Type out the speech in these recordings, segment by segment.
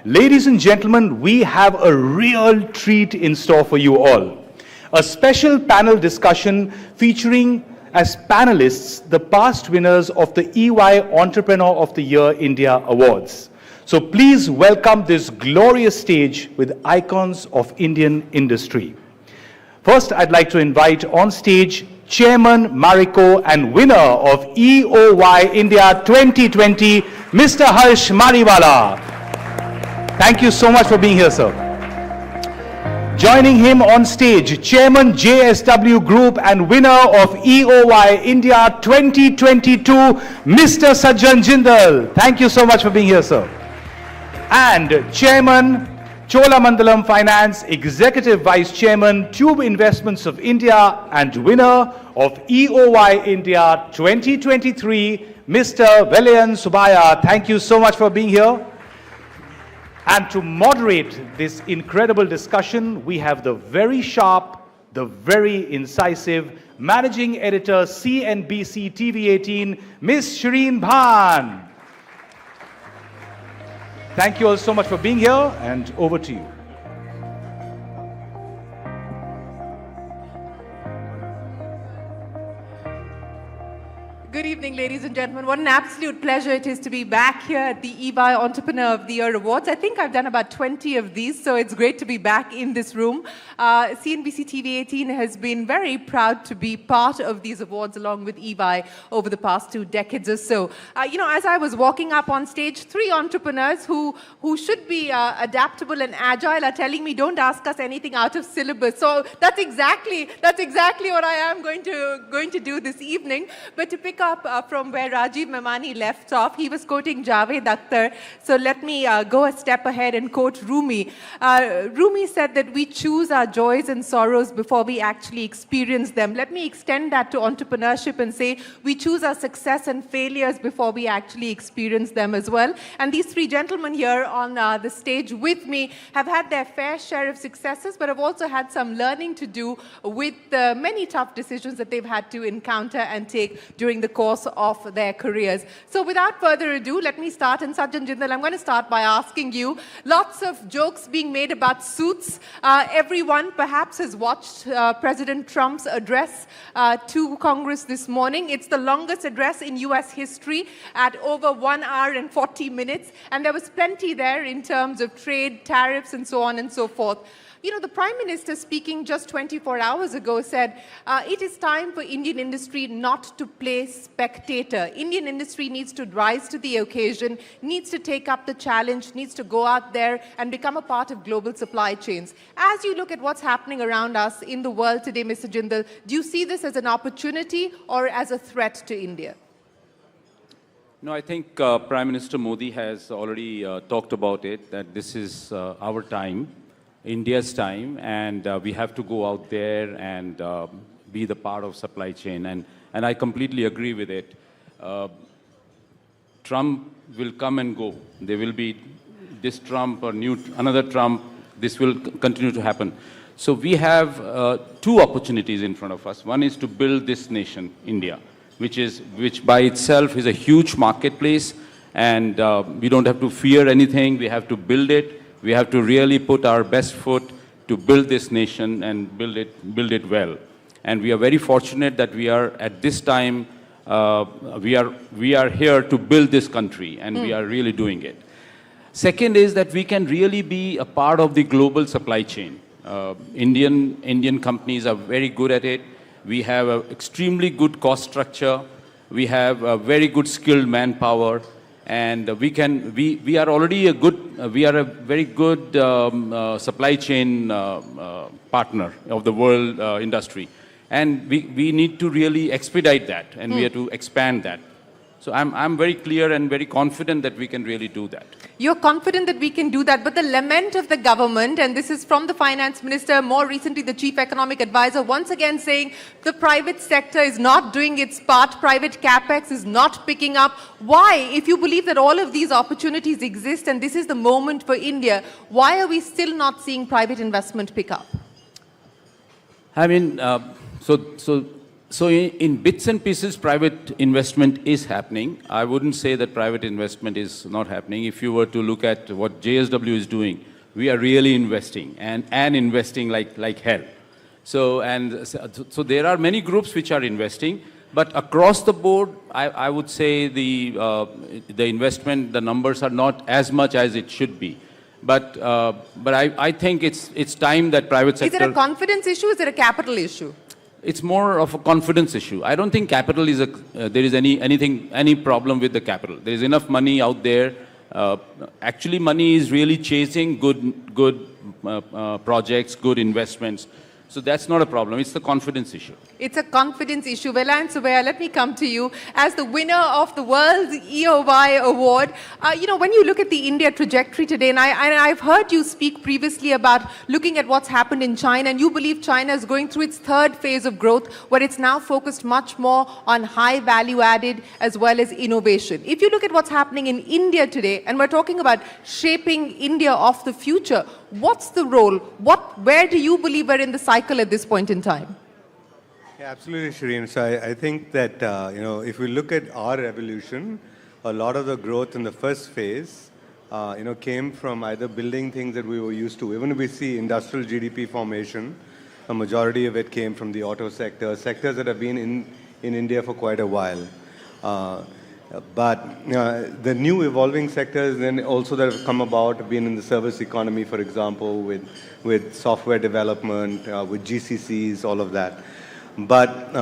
Ladies and gentlemen, we have a real treat in store for you all. A special panel discussion featuring as panelists the past winners of the EY Entrepreneur of the Year India Awards. So please welcome this glorious stage with icons of Indian industry. First, I'd like to invite on stage Chairman Marico and winner of EOY India 2020, Mr. Harsh Mariwala. Thank you so much for being here, sir. Joining him on stage, Chairman JSW Group and winner of EOY India 2022, Mr. Sajjan Jindal. Thank you so much for being here, sir. And Chairman Cholamandalam Finance, Executive Vice Chairman, Tube Investments of India and winner of EOY India 2023, Mr. Vellayan Subbiah. Thank you so much for being here. And to moderate this incredible discussion, we have the very sharp, the very incisive Managing Editor, CNBC TV18, Ms. Shereen Bhan. Thank you all so much for being here, and over to you. Good evening, ladies and gentlemen. What an absolute pleasure it is to be back here at the EY Entrepreneur of the Year Awards. I think I've done about 20 of these, so it's great to be back in this room. CNBC TV18 has been very proud to be part of these awards along with EY over the past 2 decades or so. As I was walking up on stage, 3 entrepreneurs who should be adaptable and agile are telling me, don't ask us anything out of syllabus. So that's exactly what I am going to do this evening. But to pick up from where Rajiv Memani left off, he was quoting Javed Akhtar. So let me go a step ahead and quote Rumi. Rumi said that we choose our joys and sorrows before we actually experience them. Let me extend that to entrepreneurship and say we choose our success and failures before we actually experience them as well. And these 3 gentlemen here on the stage with me have had their fair share of successes, but have also had some learning to do with the many tough decisions that they've had to encounter and take during the course of their careers. So without further ado, let me start. And Sajjan Jindal, I'm going to start by asking you, lots of jokes being made about suits. Everyone perhaps has watched President Trump's address to Congress this morning. It's the longest address in US history at over 1 hour and 40 minutes. And there was plenty there in terms of trade, tariffs, and so on and so forth. The Prime Minister speaking just 24 hours ago said, it is time for Indian industry not to play spectator. Indian industry needs to rise to the occasion, needs to take up the challenge, needs to go out there and become a part of global supply chains. As you look at what's happening around us in the world today, Mr. Jindal, do you see this as an opportunity or as a threat to India? No, I think Prime Minister Modi has already talked about it, that this is our time. India's time, and we have to go out there and be the part of supply chain. And I completely agree with it. Trump will come and go. There will be this Trump or another Trump. This will continue to happen. So we have 2 opportunities in front of us. One is to build this nation, India, which by itself is a huge marketplace, and we don't have to fear anything. We have to build it. We have to really put our best foot to build this nation and build it well. And we are very fortunate that we are at this time, we are here to build this country, and we are really doing it. Second is that we can really be a part of the global supply chain. Indian companies are very good at it. We have an extremely good cost structure. We have a very good skilled manpower. And we are already we are a very good supply chain partner of the world industry. And we need to really expedite that, and we have to expand that. So I'm very clear and very confident that we can really do that. You're confident that we can do that, but the lament of the government, and this is from the finance minister, more recently the chief economic advisor, once again saying the private sector is not doing its part, private capex is not picking up. Why, if you believe that all of these opportunities exist and this is the moment for India, why are we still not seeing private investment pick up? I mean, so So in bits and pieces, private investment is happening. I wouldn't say that private investment is not happening. If you were to look at what JSW is doing, we are really investing and investing like hell. So there are many groups which are investing, but across the board, I would say the investment, the numbers are not as much as it should be. But I think it's time that private sector. Is it a confidence issue? Is it a capital issue? It's more of a confidence issue. I don't think capital is there is any problem with the capital. There is enough money out there. Actually, money is really chasing good projects, good investments. So that's not a problem. It's the confidence issue. It's a confidence issue. Vellayan, Subbiah, let me come to you. As the winner of the World's EOY Award, when you look at the India trajectory today, and I've heard you speak previously about looking at what's happened in China, and you believe China is going through its third phase of growth, where it's now focused much more on high value added as well as innovation. If you look at what's happening in India today, and we're talking about shaping India of the future, what's the role? Where do you believe we're in the cycle at this point in time? Yeah, absolutely, Shereen. So I think that, if we look at our evolution, a lot of the growth in the first phase, came from either building things that we were used to. Even if we see industrial GDP formation, a majority of it came from the auto sector, sectors that have been in India for quite a while. But the new evolving sectors then also that have come about have been in the service economy, for example, with software development, with GCCs, all of that. But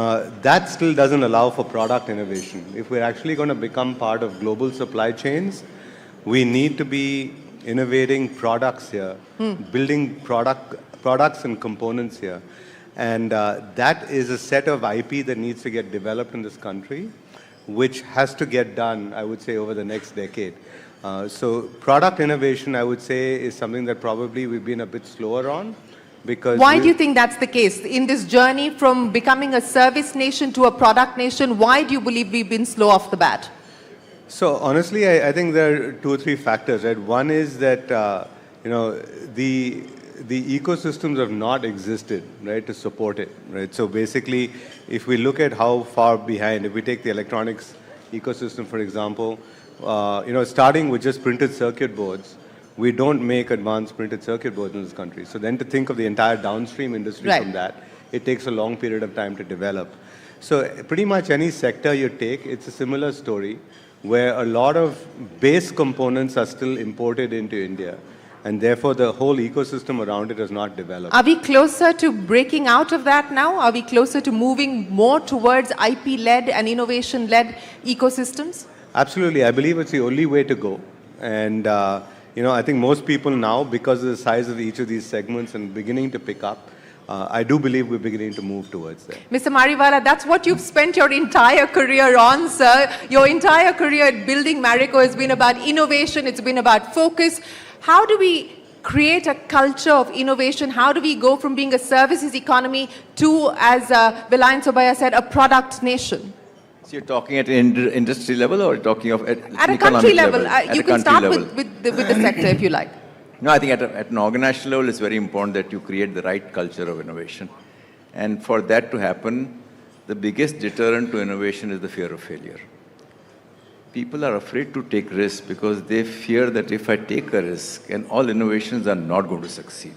that still doesn't allow for product innovation. If we're actually going to become part of global supply chains, we need to be innovating products here, building products and components here. And that is a set of IP that needs to get developed in this country, which has to get done, I would say, over the next decade. So product innovation, I would say, is something that probably we've been a bit slower on. Because why do you think that's the case? In this journey from becoming a service nation to a product nation, why do you believe we've been slow off the bat? So honestly, I think there are 2 or 3 factors, right? One is that, the ecosystems have not existed, right, to support it, right? So basically, if we look at how far behind, if we take the electronics ecosystem, for example, starting with just printed circuit boards, we don't make advanced printed circuit boards in this country. So then to think of the entire downstream industry from that, it takes a long period of time to develop. So pretty much any sector you take, it's a similar story where a lot of base components are still imported into India. And therefore, the whole ecosystem around it is not developed. Are we closer to breaking out of that now? Are we closer to moving more towards IP-led and innovation-led ecosystems? Absolutely. I believe it's the only way to go. And I think most people now, because of the size of each of these segments and beginning to pick up, I do believe we're beginning to move towards that. Mr. Mariwala, that's what you've spent your entire career on, sir. Your entire career at building Marico has been about innovation. It's been about focus. How do we create a culture of innovation? How do we go from being a services economy to, as Vellayan Subbiah said, a product nation? So you're talking at an industry level, or talking of at a country level? You can start with the sector if you like. No, I think at an organizational level, it's very important that you create the right culture of innovation. And for that to happen, the biggest deterrent to innovation is the fear of failure. People are afraid to take risks because they fear that if I take a risk, and all innovations are not going to succeed.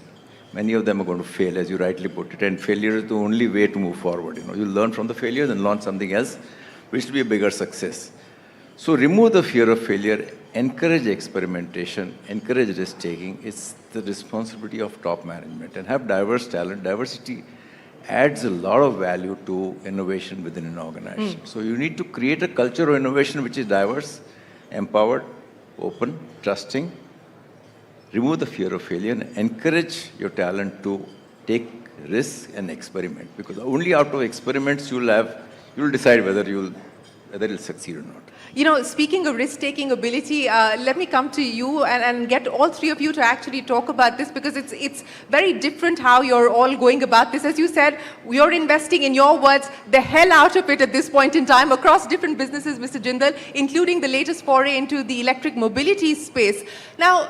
Many of them are going to fail, as you rightly put it, and failure is the only way to move forward. You learn from the failures and learn something else, which will be a bigger success. So remove the fear of failure, encourage experimentation, encourage risk-taking. It's the responsibility of top management. And have diverse talent. Diversity adds a lot of value to innovation within an organization. So you need to create a culture of innovation which is diverse, empowered, open, trusting. Remove the fear of failure and encourage your talent to take risks and experiment. Because only out of experiments you'll decide whether you'll succeed or not. Speaking of risk-taking ability, let me come to you and get all 3 of you to actually talk about this, because it's very different how you're all going about this. As you said, you're investing, in your words, the hell out of it at this point in time across different businesses, Mr. Jindal, including the latest foray into the electric mobility space. Now,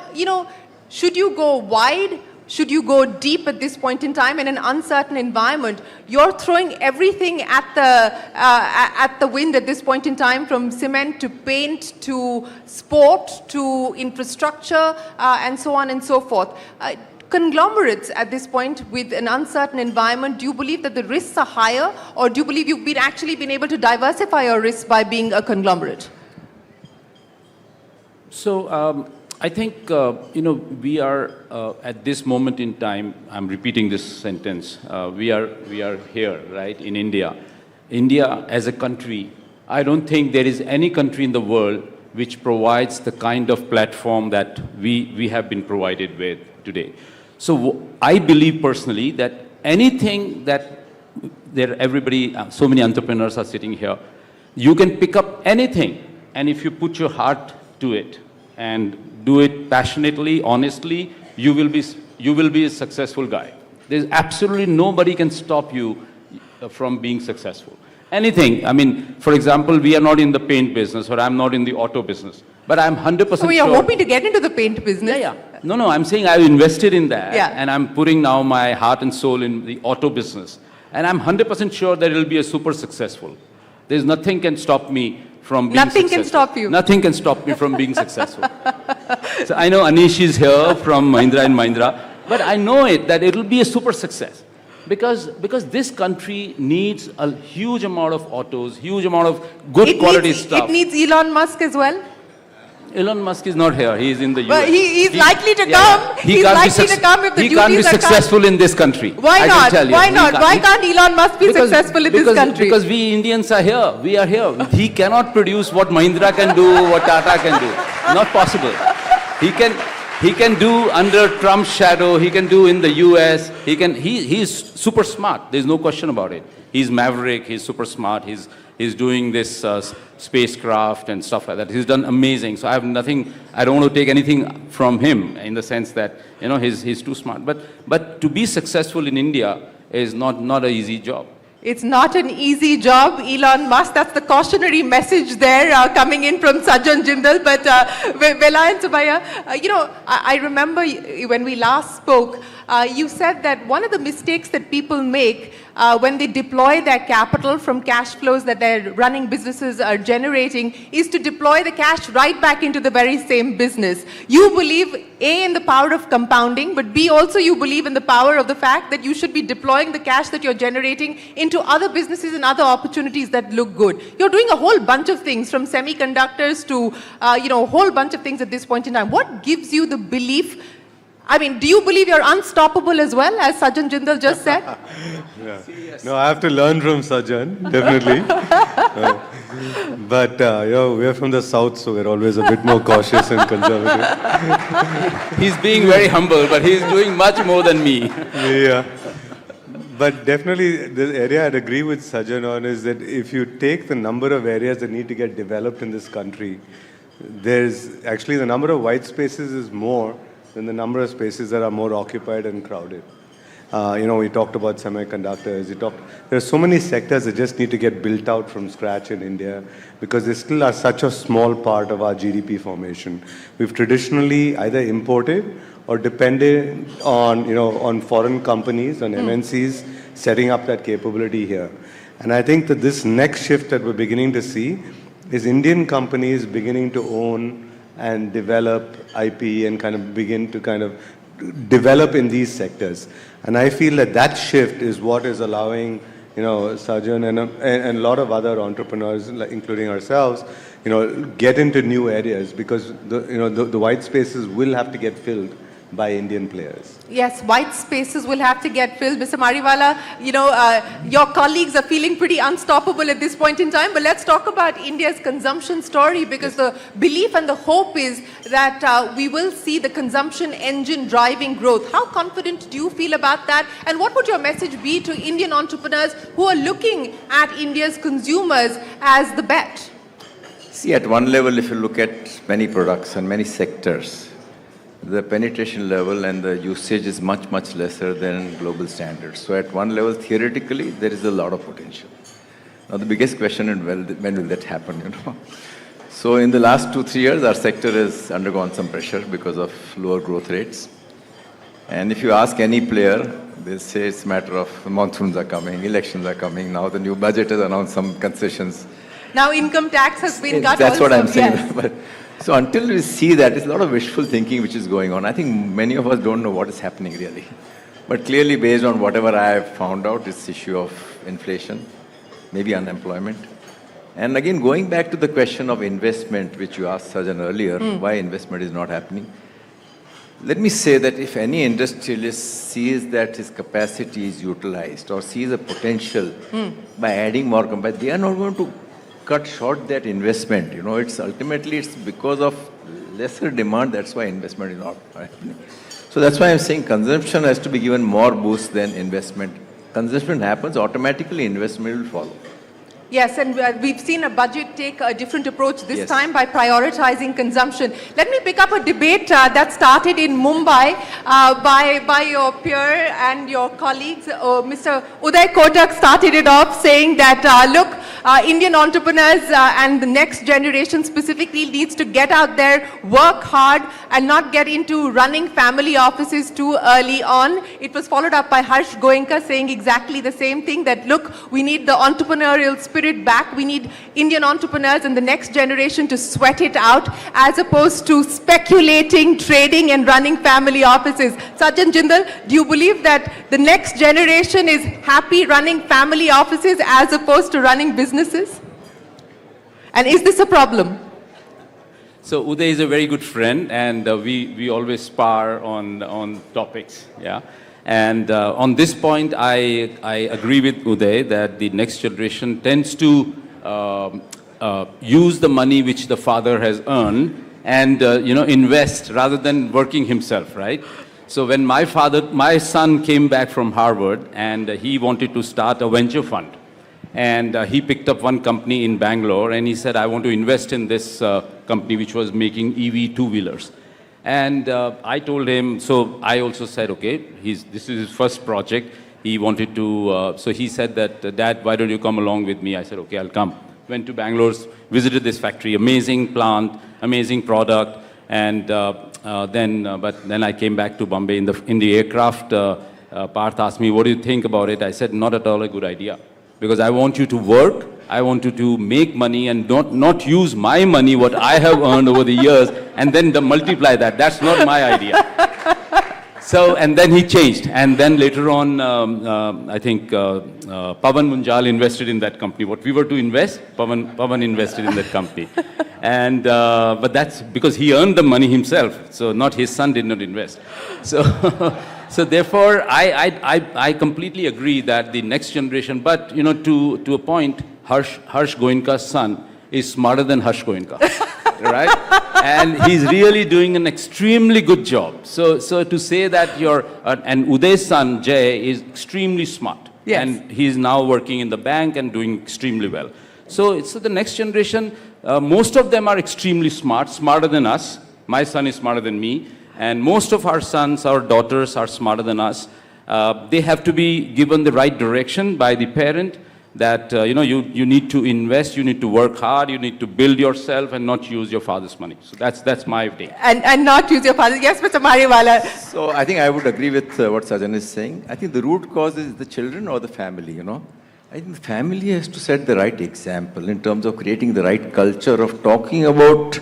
should you go wide should you go deep at this point in time in an uncertain environment? You're throwing everything at the wind at this point in time, from cement to paint to sport to infrastructure and so on and so forth. Conglomerates at this point with an uncertain environment, do you believe that the risks are higher, or do you believe you've actually been able to diversify your risks by being a conglomerate? So I think, we are at this moment in time, I'm repeating this sentence, we are here, right, in India. India as a country, I don't think there is any country in the world which provides the kind of platform that we have been provided with today. So I believe personally that anything that everybody, so many entrepreneurs are sitting here, you can pick up anything, and if you put your heart to it and do it passionately, honestly, you will be a successful guy. There's absolutely nobody can stop you from being successful. Anything, I mean, for example, we are not in the paint business, or I'm not in the auto business, but I'm 100% So you're hoping to get into the paint business? Yeah. No, I'm saying I've invested in that, yeah. And I'm putting now my heart and soul in the auto business. And I'm 100% sure that it'll be a super successful. There's nothing can stop me from being Nothing successful. can stop you. Nothing can stop me from being successful. So I know Anish is here from Mahindra & Mahindra, but I know that it'll be a super success. Because this country needs a huge amount of autos, huge amount of good quality stuff. It needs Elon Musk as well. Elon Musk is not here. He is in the US. Well, he's likely to come. He's likely to come if the He can't be successful in this country. Why not? Why not? Why can't Elon Musk be successful in this country? Because we Indians are here. We are here. He cannot produce what Mahindra can do, what Tata can do. Not possible. He can do under Trump's shadow. He can do in the US. He's super smart. There's no question about it. He's maverick. He's super smart. He's doing this spacecraft and stuff like that. He's done amazing. So I have nothing, I don't want to take anything from him in the sense that, he's too smart. But to be successful in India is not an easy job. It's not an easy job, Elon Musk. That's the cautionary message there coming in from Sajjan Jindal. But Vellayan, Subbiah, I remember when we last spoke, you said that one of the mistakes that people make when they deploy their capital from cash flows that their running businesses are generating is to deploy the cash right back into the very same business. You believe, A, in the power of compounding, but B, also you believe in the power of the fact that you should be deploying the cash that you're generating into other businesses and other opportunities that look good. You're doing a whole bunch of things, from semiconductors to, a whole bunch of things at this point in time. What gives you the belief? I mean, do you believe you're unstoppable as well, as Sajjan Jindal just said? Yeah. No, I have to learn from Sajjan, definitely. But we're from the south, so we're always a bit more cautious and conservative. He's being very humble, but he's doing much more than me. Yeah. But definitely, the area I'd agree with Sajjan on is that if you take the number of areas that need to get developed in this country, there's actually the number of white spaces is more than the number of spaces that are more occupied and crowded. We talked about semiconductors. There are so many sectors that just need to get built out from scratch in India because they still are such a small part of our GDP formation. We've traditionally either imported or depended on foreign companies, on MNCs, setting up that capability here. And I think that this next shift that we're beginning to see is Indian companies beginning to own and develop IP and begin to develop in these sectors. And I feel that shift is what is allowing, Sajjan and a lot of other entrepreneurs, including ourselves, get into new areas because the white spaces will have to get filled by Indian players. Yes, white spaces will have to get filled. Mr. Mariwala, your colleagues are feeling pretty unstoppable at this point in time, but let's talk about India's consumption story because the belief and the hope is that we will see the consumption engine driving growth. How confident do you feel about that? And what would your message be to Indian entrepreneurs who are looking at India's consumers as the bet? See, at one level, if you look at many products and many sectors, the penetration level and the usage is much, much lesser than global standards. So at one level, theoretically, there is a lot of potential. Now, the biggest question is, when will that happen, So in the last 2-3 years, our sector has undergone some pressure because of lower growth rates. And if you ask any player, they say it's a matter of monsoons are coming, elections are coming, now the new budget has announced some concessions. Now income tax has been cut That's also. what I'm saying. Yes. But, so until we see that, it's a lot of wishful thinking which is going on. I think many of us don't know what is happening really. But clearly based on whatever I have found out, this issue of inflation, maybe unemployment. And again, going back to the question of investment, which you asked Sajjan earlier, why investment is not happening. Let me say that if any industrialist sees that his capacity is utilized or sees a potential by adding more capacity, they are not going to cut short that investment. You know, it's ultimately it's because of lesser demand, that's why investment is not happening. So that's why I'm saying consumption has to be given more boost than investment. Consumption happens, automatically investment will follow. Yes, and we've seen a budget take a different approach this Yes. time by prioritizing consumption. Let me pick up a debate that started in Mumbai by your peer and your colleagues. Mr. Uday Kotak started it off saying that, look, Indian entrepreneurs and the next generation specifically needs to get out there, work hard, and not get into running family offices too early on. It was followed up by Harsh Goenka saying exactly the same thing, that, look, we need the entrepreneurial spirit back. We need Indian entrepreneurs and the next generation to sweat it out as opposed to speculating, trading, and running family offices. Sajjan, Jindal, do you believe that the next generation is happy running family offices as opposed to running businesses? And is this a problem? So Uday is a very good friend, and we always spar on topics, yeah. And on this point, I agree with Uday that the next generation tends to use the money which the father has earned and invest rather than working himself, right? So when my son came back from Harvard and he wanted to start a venture fund, and he picked up one company in Bangalore and he said, I want to invest in this company which was making EV two-wheelers. And I told him, so I also said, okay, this is his first project. He wanted to, so he said that, Dad, why don't you come along with me? I said, okay, I'll come. Went to Bangalore, visited this factory, amazing plant, amazing product. And but then I came back to Bombay in the aircraft. Parth asked me, what do you think about it? I said, not at all a good idea. Because I want you to work, I want you to make money and not use my money, what I have earned over the years, and then multiply that. That's not my idea. So, and then he changed. And then later on, I think Pavan Munjal invested in that company. What we were to invest, Pavan invested in that company. And, but that's because he earned the money himself. So not his son did not invest. So, so therefore, I completely agree that the next generation, but to a point, Harsh Goenka's son is smarter than Harsh Goenka, right? And he's really doing an extremely good job. So to say that and Uday's son, Jay, is extremely smart. Yes. And he's now working in the bank and doing extremely well. So the next generation, most of them are extremely smart, smarter than us. My son is smarter than me. And most of our sons, our daughters are smarter than us. They have to be given the right direction by the parent that, you need to invest, you need to work hard, you need to build yourself and not use your father's money. So that's my take. And not use your father. Yes, Mr. Mariwala. So I think I would agree with what Sajjan is saying. I think the root cause is the children or the family, I think the family has to set the right example in terms of creating the right culture of talking about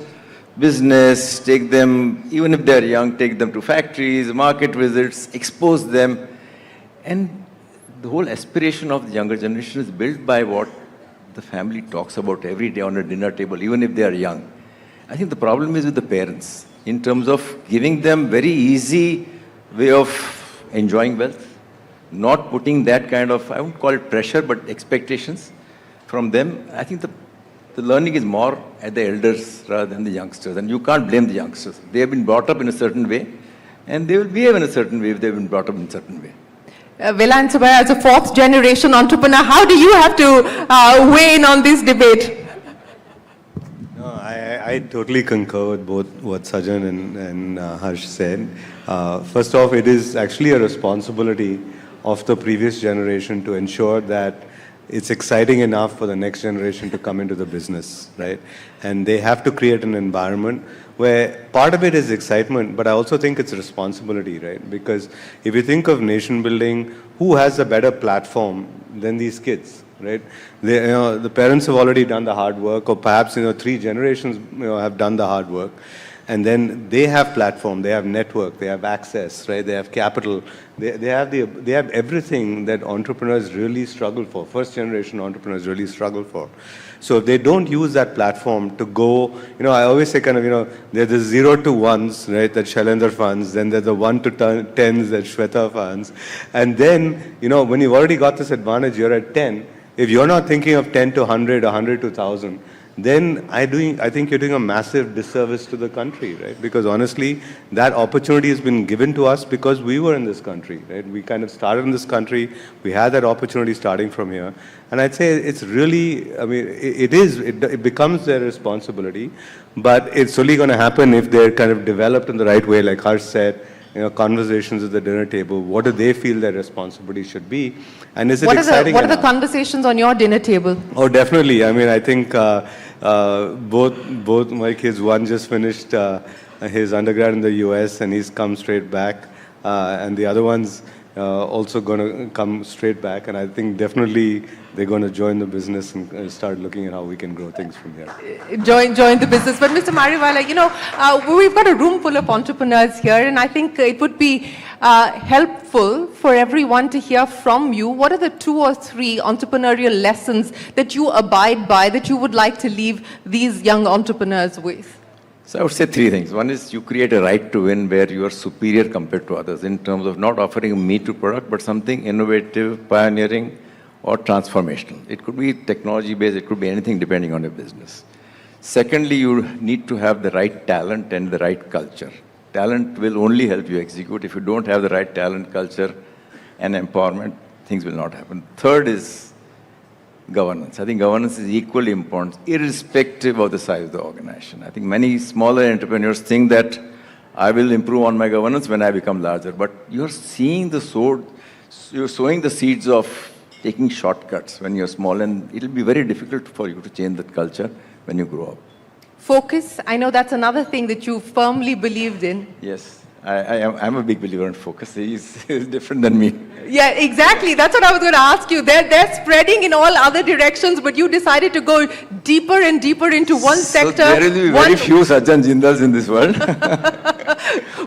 business, take them, even if they're young, take them to factories, market visits, expose them. And the whole aspiration of the younger generation is built by what the family talks about every day on a dinner table, even if they are young. I think the problem is with the parents in terms of giving them very easy way of enjoying wealth, not putting that kind of, I wouldn't call it pressure, but expectations from them. I think the learning is more at the elders rather than the youngsters. And you can't blame the youngsters. They have been brought up in a certain way, and they will behave in a certain way if they've been brought up in a certain way. Vellayan, Subbiah, as a fourth generation entrepreneur, how do you have to weigh in on this debate? No, I totally concur with both what Sajjan and Harsh said. First off, it is actually a responsibility of the previous generation to ensure that it's exciting enough for the next generation to come into the business, right? And they have to create an environment where part of it is excitement, but I also think it's responsibility, right? Because if you think of nation building, who has a better platform than these kids, right? They, the parents have already done the hard work, or perhaps 3 generations have done the hard work. And then they have platform, they have network, they have access, right? They have capital, they have everything that entrepreneurs really struggle for. First generation entrepreneurs really struggle for. So if they don't use that platform to go, I always say there's the 0 to 1s, right? That Shailendra funds, then there's the 1 to 10s that Shweta funds. And then, when you've already got this advantage, you're at 10. If you're not thinking of 10 to 100, 100 to 1,000, then I think you're doing a massive disservice to the country, right? Because honestly, that opportunity has been given to us because we were in this country, right? We kind of started in this country. We had that opportunity starting from here. And I'd say it's really, it becomes their responsibility, but it's only going to happen if they're kind of developed in the right way, like Harsh said, conversations at the dinner table. What do they feel their responsibility should be? And is it exciting? What are the conversations on your dinner table? Oh, definitely. I think both my kids, one just finished his undergrad in the US and he's come straight back. And the other one's also going to come straight back. And I think definitely they're going to join the business and start looking at how we can grow things from here. Join the business. But Mr. Mariwala, we've got a room full of entrepreneurs here, and I think it would be helpful for everyone to hear from you. What are the 2 or 3 entrepreneurial lessons that you abide by, that you would like to leave these young entrepreneurs with? So I would say 3 things. One is you create a right to win where you are superior compared to others in terms of not offering a me-too product, but something innovative, pioneering, or transformational. It could be technology-based, it could be anything depending on your business. Secondly, you need to have the right talent and the right culture. Talent will only help you execute. If you don't have the right talent, culture, and empowerment, things will not happen. Third is governance. I think governance is equally important, irrespective of the size of the organization. I think many smaller entrepreneurs think that I will improve on my governance when I become larger. But you're sowing the seeds of taking shortcuts when you're small, and it'll be very difficult for you to change that culture when you grow up. Focus, I know that's another thing that you firmly believed in. Yes, I'm a big believer in focus. He's different than me. Yeah, exactly. That's what I was going to ask you. They're spreading in all other directions, but you decided to go deeper and deeper into one sector. There will be very few Sajjan Jindals in this world.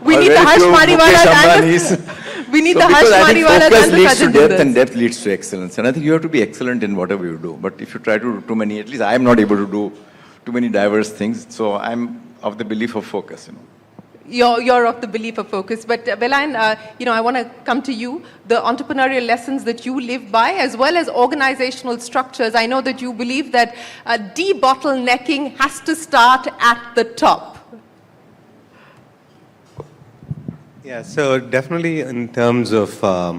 We need the Harsh Mariwala. We need the Harsh Mariwala. Focus leads to depth and depth leads to excellence. And I think you have to be excellent in whatever you do. But if you try to do too many, at least I'm not able to do too many diverse things. So I'm of the belief of focus, You're of the belief of focus. But Vellayan, I want to come to you. The entrepreneurial lessons that you live by, as well as organizational structures. I know that you believe that debottlenecking has to start at the top. Yeah, so definitely in terms of, I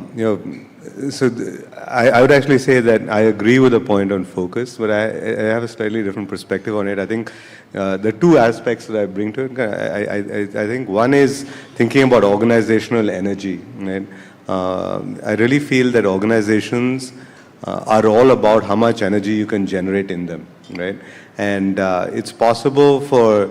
would actually say that I agree with the point on focus, but I have a slightly different perspective on it. I think the 2 aspects that I bring to it, I think one is thinking about organizational energy, right? I really feel that organizations are all about how much energy you can generate in them, right? And it's possible for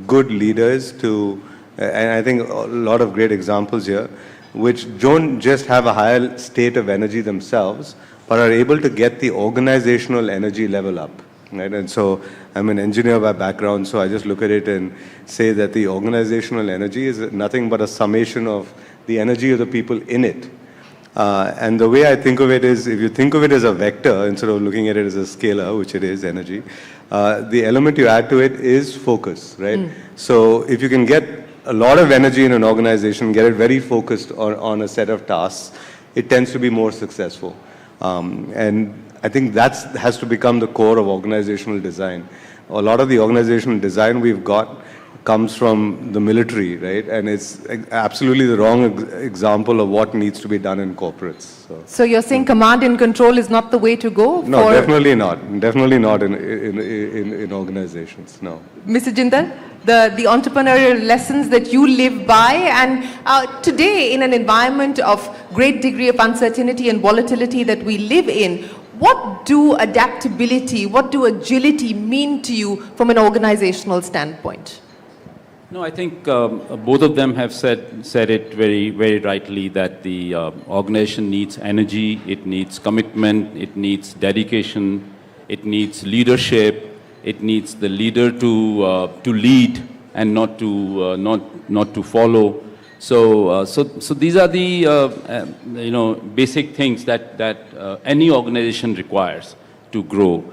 good leaders to, and I think a lot of great examples here, which don't just have a higher state of energy themselves, but are able to get the organizational energy level up, right? And so I'm an engineer by background, so I just look at it and say that the organizational energy is nothing but a summation of the energy of the people in it. And the way I think of it is, if you think of it as a vector, instead of looking at it as a scalar, which it is, energy, the element you add to it is focus, right? So if you can get a lot of energy in an organization, get it very focused on a set of tasks, it tends to be more successful. And I think that has to become the core of organizational design. A lot of the organizational design we've got comes from the military, right? And it's absolutely the wrong example of what needs to be done in corporates. So you're saying command and control is not the way to go? No, definitely not. Definitely not in organizations, no. Mr. Jindal, the entrepreneurial lessons that you live by, and today in an environment of great degree of uncertainty and volatility that we live in, what do adaptability, what do agility mean to you from an organizational standpoint? No, I think both of them have said it very, very rightly that the organization needs energy, it needs commitment, it needs dedication, it needs leadership, it needs the leader to lead and not to follow. So these are the basic things that any organization requires to grow.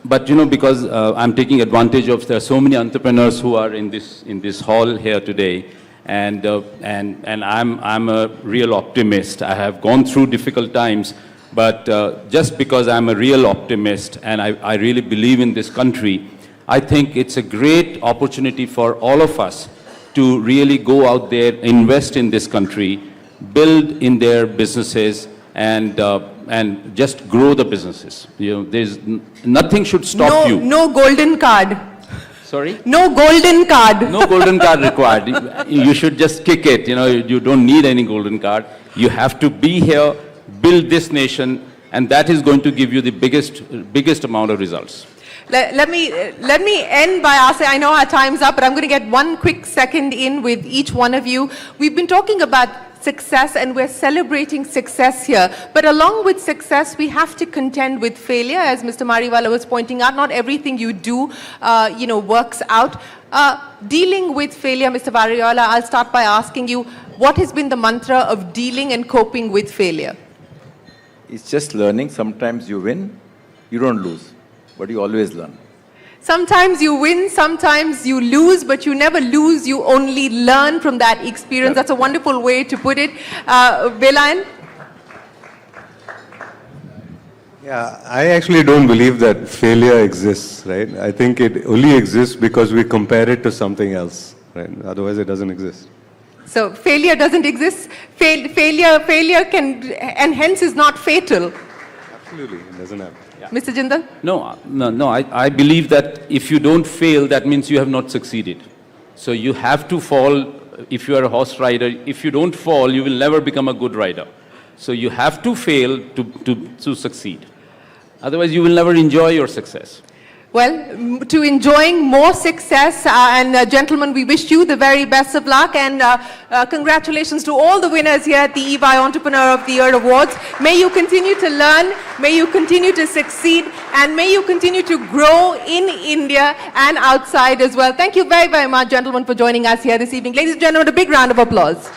But because I'm taking advantage of there are so many entrepreneurs who are in this hall here today, and I'm a real optimist. I have gone through difficult times, but just because I'm a real optimist and I really believe in this country, I think it's a great opportunity for all of us to really go out there, invest in this country, build in their businesses, and just grow the businesses. There's nothing should stop you. No golden card. Sorry? No golden card. No golden card required. You should just kick it. You don't need any golden card. You have to be here, build this nation, and that is going to give you the biggest amount of results. Let me end by asking, I know our time's up, but I'm going to get one quick second in with each one of you. We've been talking about success and we're celebrating success here. But along with success, we have to contend with failure. As Mr. Mariwala was pointing out, not everything you do, works out. Dealing with failure, Mr. Mariwala, I'll start by asking you, what has been the mantra of dealing and coping with failure? It's just learning. Sometimes you win, you don't lose, but you always learn. Sometimes you win, sometimes you lose, but you never lose, you only learn from that experience. That's a wonderful way to put it. Vellayan? Yeah, I actually don't believe that failure exists, right? I think it only exists because we compare it to something else, right? Otherwise it doesn't exist. So failure doesn't exist. Failure can, and hence is not fatal. Absolutely, it doesn't happen. Mr. Jindal? No. I believe that if you don't fail, that means you have not succeeded. So you have to fall. If you are a horse rider, if you don't fall, you will never become a good rider. So you have to fail to succeed. Otherwise, you will never enjoy your success. Well, to enjoying more success, gentlemen, we wish you the very best of luck, and congratulations to all the winners here at the EY Entrepreneur of the Year Awards. May you continue to learn, may you continue to succeed, and may you continue to grow in India and outside as well. Thank you very, very much, gentlemen, for joining us here this evening. Ladies and gentlemen, a big round of applause.